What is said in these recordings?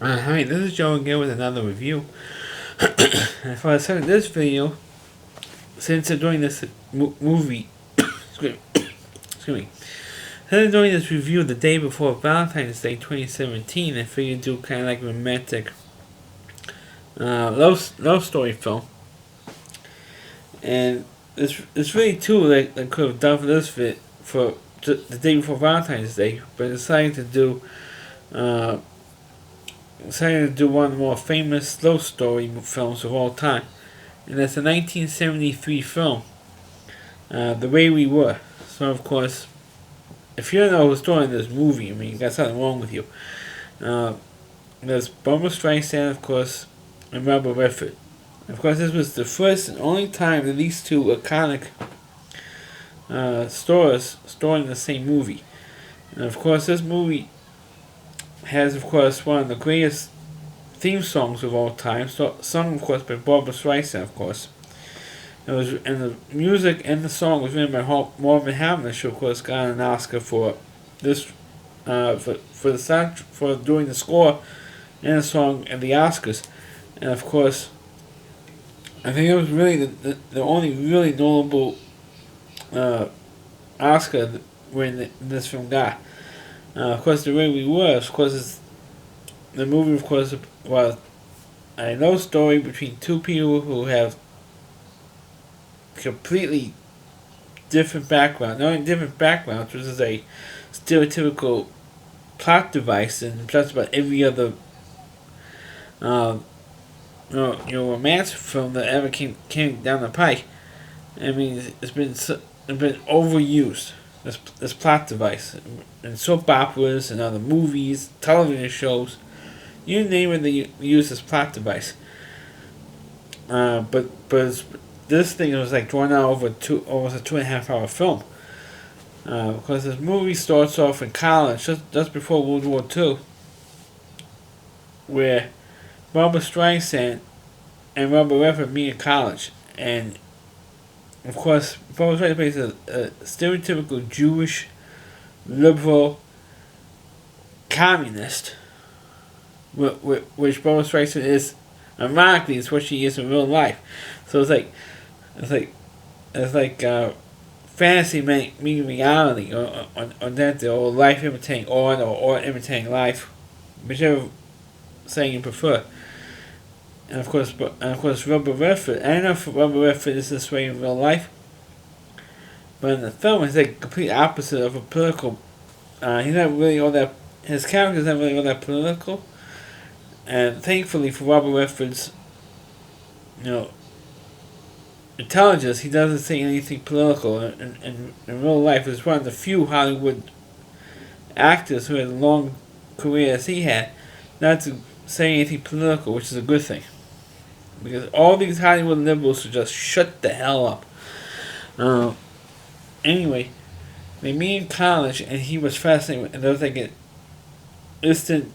Hi, this is Joe again with another review. And for this video, since I'm doing this movie, excuse me, since I'm doing this review the day before Valentine's Day 2017, I figured do kind of like romantic love story film. And it's really two like I could have done for this fit for the day before Valentine's Day, but I uh, decided to do one of the more famous love story films of all time, and that's a 1973 film, The Way We Were. So, of course, if you don't know who's doing this movie, I mean, you got something wrong with you. Uh, there's Barbra Streisand, of course, and Robert Redford. Of course, this was the first and only time that these two iconic stars starred in the same movie. And of course, this movie has, of course, one of the greatest theme songs of all time, sung, of course, by Barbra Streisand, of course. And the music and the song was written by Marvin Hamlish, who of course got an Oscar for this, for the sound for doing the score and the song and the Oscars. And of course, I think it was really the only really notable Oscar when this film got. Of course, The Way We Were, of course, is the movie, of course, was a love story between two people who have completely different backgrounds. Not only different backgrounds, which is a stereotypical plot device in just about every other uh, romance film that ever came down the pike. I mean, it's been overused. This plot device in soap operas and other movies, television shows, you name it, they use this plot device. But this thing was like drawn out over almost a 2.5 hour film. Because this movie starts off in college, just before World War II, where Barbra Streisand and Robert Redford meet in college, and of course, Barbra Streisand plays a stereotypical Jewish, liberal, communist, which Barbra Streisand is, ironically, is what she is in real life. So it's like, it's like fantasy meeting reality, or that, or life imitating art, or art imitating life, whichever saying you prefer. And of course, Robert Redford. I don't know if Robert Redford is this way in real life, but in the film, he's like complete opposite of a political. He's not really all that. His character's not really all that political, and thankfully for Robert Redford's, you know, intelligence, he doesn't say anything political. In real life, he's one of the few Hollywood actors who had a long career as he had, not to say anything political, which is a good thing. Because all these Hollywood liberals should just shut the hell up. Anyway, they meet in college, and he was fascinated, and there was like an instant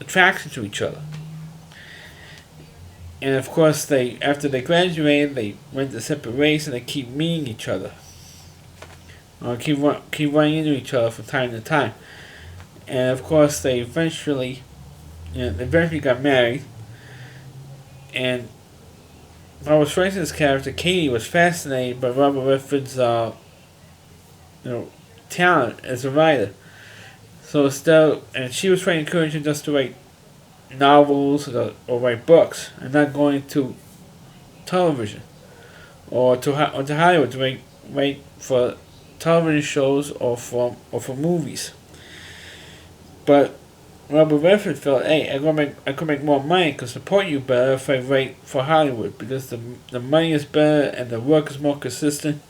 attraction to each other. And of course, after they graduated, they went to separate ways, and they keep meeting each other, or keep running into each other from time to time. And of course, they eventually got married, and Barbra Streisand's character Katie was fascinated by Robert Redford's talent as a writer. So and she was trying to encourage him just to write novels or write books, and not going to television or to Hollywood to write for television shows or for movies. But Robert Redford felt, hey, I could make more money, could support you better if I write for Hollywood, because the money is better and the work is more consistent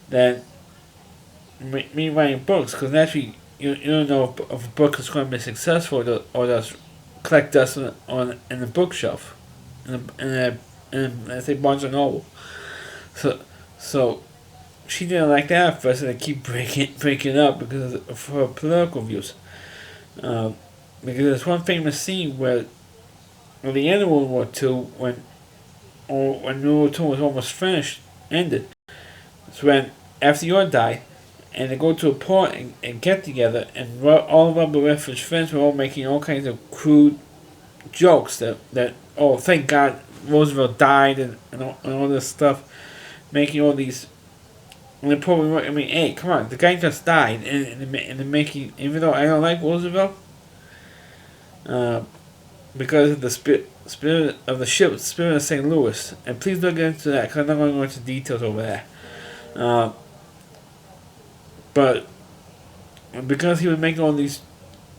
than me writing books. Because naturally, you don't know if a book is going to be successful or just collect dust in the bookshelf, in let's say Barnes and Noble. So she didn't like that at first, and they keep breaking up because of her political views. Because there's one famous scene where, at the end of World War II, when World War II was almost finished, ended, it's when FDR died, and they go to a port and get together, and all of Robert Redford's friends were all making all kinds of crude jokes that oh, thank God Roosevelt died, and all this stuff, making all these. And they probably, I mean, hey, come on, the guy just died, and they're making, even though I don't like Roosevelt, uh, because of the spirit of the ship, Spirit of St. Louis. And please don't get into that, because I'm not going to go into details over that. But because he was making all these,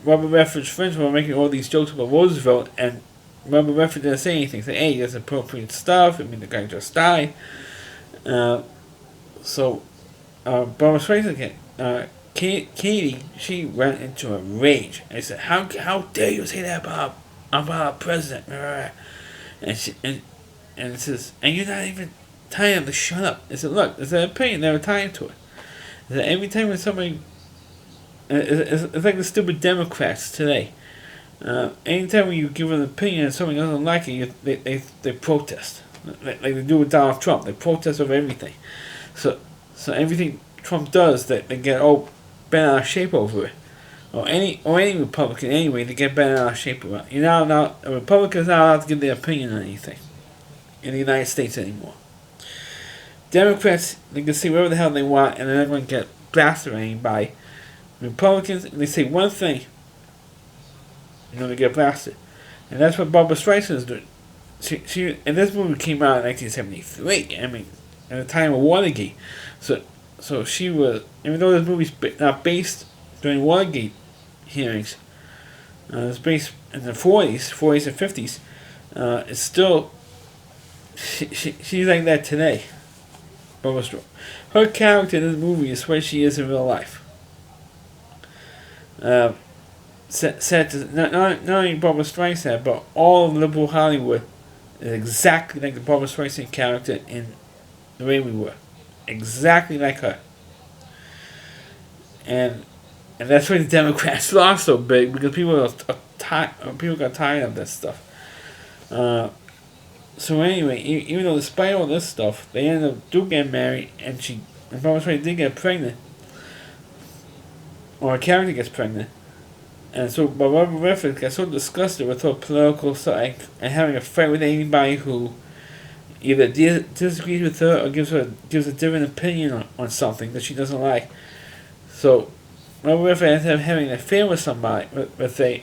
Robert Redford's friends were making all these jokes about Roosevelt, and Robert Redford didn't say anything. Say, hey, that's appropriate stuff. I mean, the guy just died. So, Barbara Streisand, Katie, she went into a rage. And said, how dare you say that about our president? And it says, and you're not even telling them to shut up. I said, look, it's an opinion, never tie into it. I said, every time when somebody, it's like the stupid Democrats today. Anytime when you give an opinion and somebody doesn't like it, they protest. Like they do with Donald Trump. They protest over everything. So everything Trump does, they get all bent out of shape over it. Or any Republican anyway, they get bent out of shape about it. A Republican's not allowed to give their opinion on anything in the United States anymore. Democrats, they can say whatever the hell they want, and they're not going to get blasted or anything by Republicans. They say one thing, they get blasted. And that's what Barbara Streisand is doing. She and this movie came out in 1973. I mean, at the time of Watergate. So she was, even though this movie's not based during Watergate hearings, it's based in the 40s and 50s. It's still, she's like that today. Her character in this movie is what she is in real life. Said to, not only Barbara Streisand, but all of liberal Hollywood is exactly like the Barbara Streisand character in The Way We Were. Exactly like her. And that's why the Democrats lost so big, because people got tired of that stuff. So anyway, even though despite all this stuff, they ended up getting married, and Barbara Streisand did get pregnant, or her character gets pregnant, and so Robert Redford gets so disgusted with her political side and having a fight with anybody who either disagrees with her or gives a different opinion on something that she doesn't like. So Robert Redford ends up having an affair with somebody, with a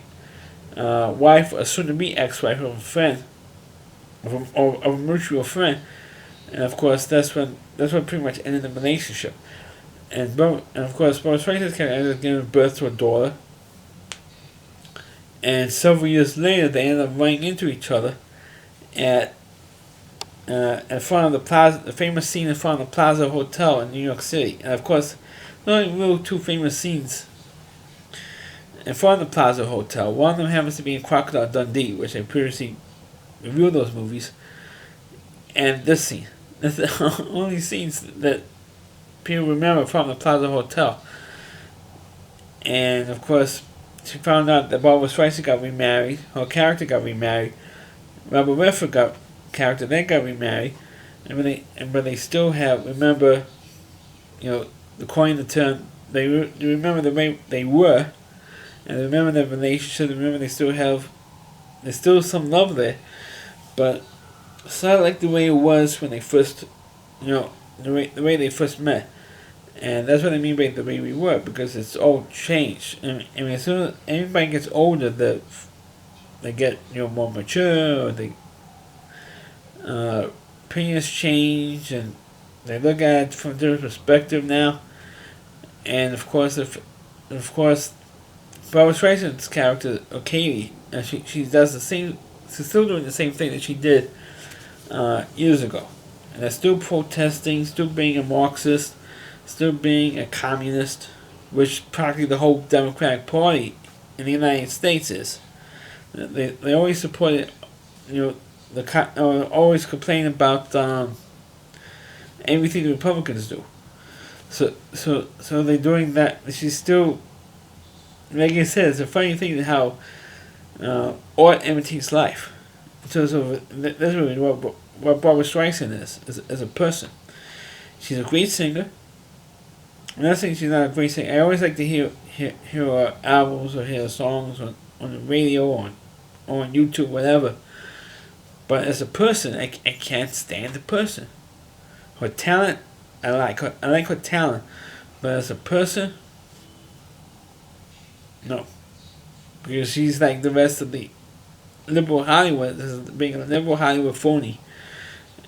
wife, a soon-to-be ex-wife of a friend, of a mutual friend, and of course that's what pretty much ended the relationship. And of course, Barbra Streisand's character ended up giving birth to a daughter, and several years later they ended up running into each other at in front of the Plaza, the famous scene in front of the Plaza Hotel in New York City. And of course, the only real two famous scenes in front of the Plaza Hotel. One of them happens to be in Crocodile Dundee, which I previously reviewed those movies. And this scene. That's the only scenes that people remember from the Plaza Hotel. And of course, she found out that Barbra Streisand got remarried. Her character got remarried. Robert Redford character then got remarried. But they still have, remember, the coin, the term, they remember the way they were, and they remember their relationship. They remember there's still some love there, but it's not like the way it was when they first, the way they first met. And that's what I mean by The Way We Were, because it's all changed. I mean, as soon as everybody gets older, they get more mature, or they opinions change, and they look at it from a different perspective now. And of course, Barbra Streisand's character, Katie, and she does the same. She's still doing the same thing that she did years ago, and they're still protesting, still being a Marxist, still being a communist, which practically the whole Democratic Party in the United States is. They always support it, always complain about everything the Republicans do. So they're doing that. She's still, like I said, it's a funny thing how art imitates life. In terms of that's really what Barbra Streisand is as a person. She's a great singer. I'm not saying she's not a great singer. I always like to hear her albums or hear her songs on the radio or or on YouTube, whatever. But as a person, I can't stand the person. Her talent, I like her. I like her talent, but as a person, no, because she's like the rest of the liberal Hollywood. This is being a liberal Hollywood phony,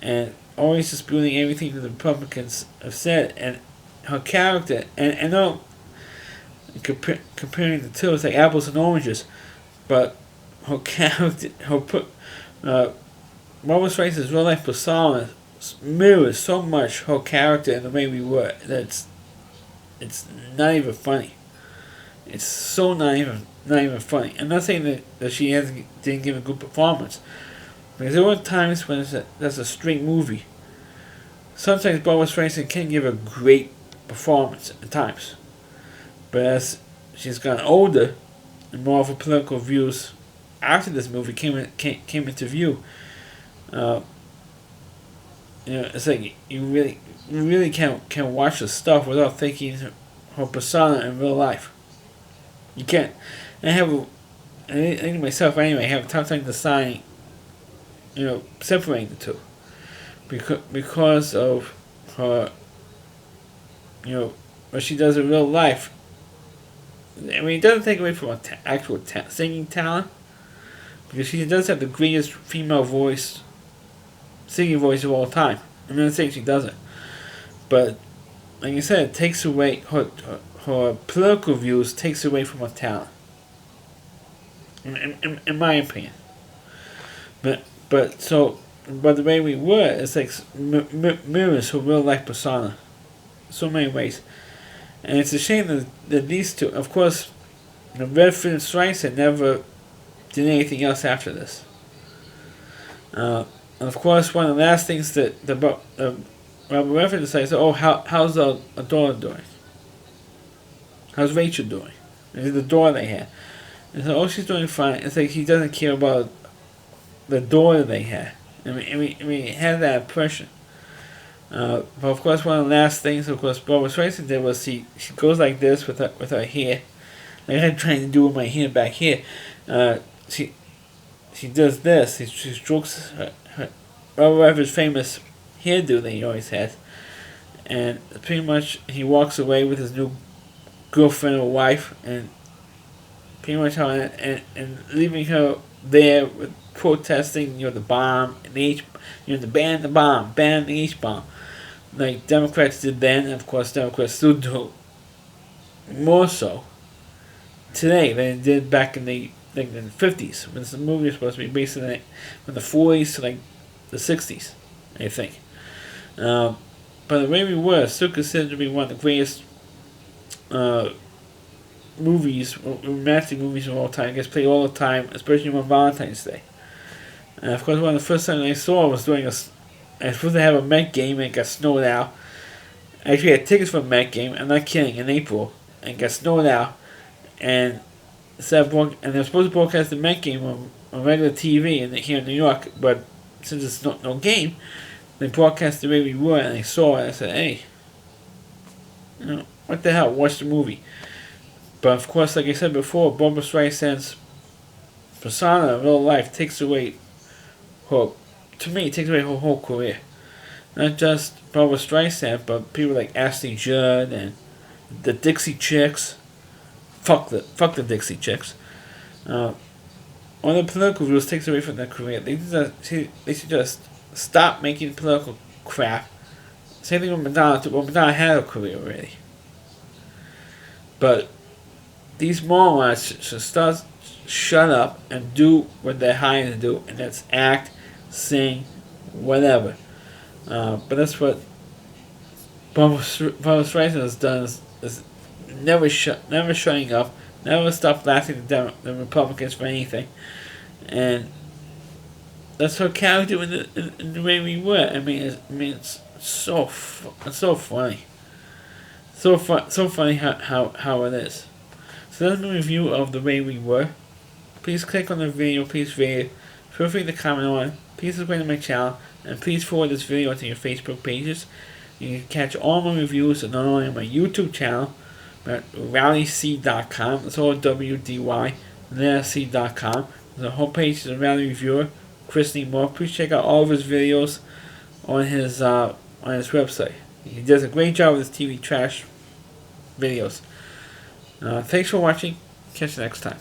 and always disputing everything the Republicans have said, and her character, and I know comparing the two, it's like apples and oranges, but her character, Barbra Streisand's real life persona mirrors so much her character and the way we were that it's not even funny. It's so not even funny. I'm not saying that she didn't give a good performance, because there were times when that's a straight movie. Sometimes Barbra Streisand can give a great performance at times, but as she's gotten older and more of her political views after this movie came into view, it's like you really can't watch the stuff without thinking her persona in real life. You can't. And I think myself anyway, I have a tough time deciding, separating the two, because of her, what she does in real life. I mean, it doesn't take away from her actual singing talent, because she does have the greatest female singing voice of all time. I'm not saying she doesn't, but like I said, it takes away her political views, takes away from her talent. In my opinion, but the way we were, it's like mirrors her real life persona, so many ways, and it's a shame that these two, of course, Redford and Streisand never did anything else after this. And of course, one of the last things that Robert Redford decides, how's our daughter doing? How's Rachel doing? This is the daughter they had. And so, she's doing fine. It's like he doesn't care about the daughter they had. I mean, it had that impression. But of course, one of the last things, of course, Barbra Streisand did was she goes like this with her hair, like I'm trying to do with my hair back here. She does this. She strokes her Robert Redford's famous hairdo that he always has, and pretty much he walks away with his new girlfriend or wife, and pretty much how and leaving her there with protesting, the bomb and the ban the H bomb, like Democrats did then, and of course Democrats still do more so today than they did back in the 50s, when the movie was supposed to be based in from the 40s to like the 60s, I think. But The Way We Were is still considered to be one of the greatest romantic movies of all time. It gets played all the time, especially on Valentine's Day. And of course, one of the first times I saw it was I was supposed to have a Met game and it got snowed out. I actually had tickets for a Met game, I'm not kidding, in April, and it got snowed out. And they're supposed to broadcast the Met game on regular TV here in New York, but since it's no game, they broadcast The Way We Were, and I saw it. I said, hey, what the hell? Watch the movie. But of course, like I said before, Barbra Streisand's persona in real life takes away her whole career. Not just Barbra Streisand, but people like Ashley Judd and the Dixie Chicks. Fuck the Dixie Chicks. All the political views takes away from their career. They should just stop making political crap. Same thing with Madonna. Madonna had a career already. But these morons should shut up and do what they're hired to do, and that's act, sing, whatever. But that's what Barbra Streisand has done, is never shutting up, never stop blasting the Republicans for anything, and that's her character in the Way We Were. It's so funny, so funny how it is. So that's my review of The Way We Were. Please click on the video, please rate it, feel free to comment on it, please subscribe to my channel, and please forward this video to your Facebook pages. You can catch all my reviews not only on my YouTube channel, but rallyc.com, it's all WDY, rallyc.com, The homepage is a Rally Reviewer, Chris Lee Moore. Please check out all of his videos on his website. He does a great job with his TV trash videos. Thanks for watching. Catch you next time.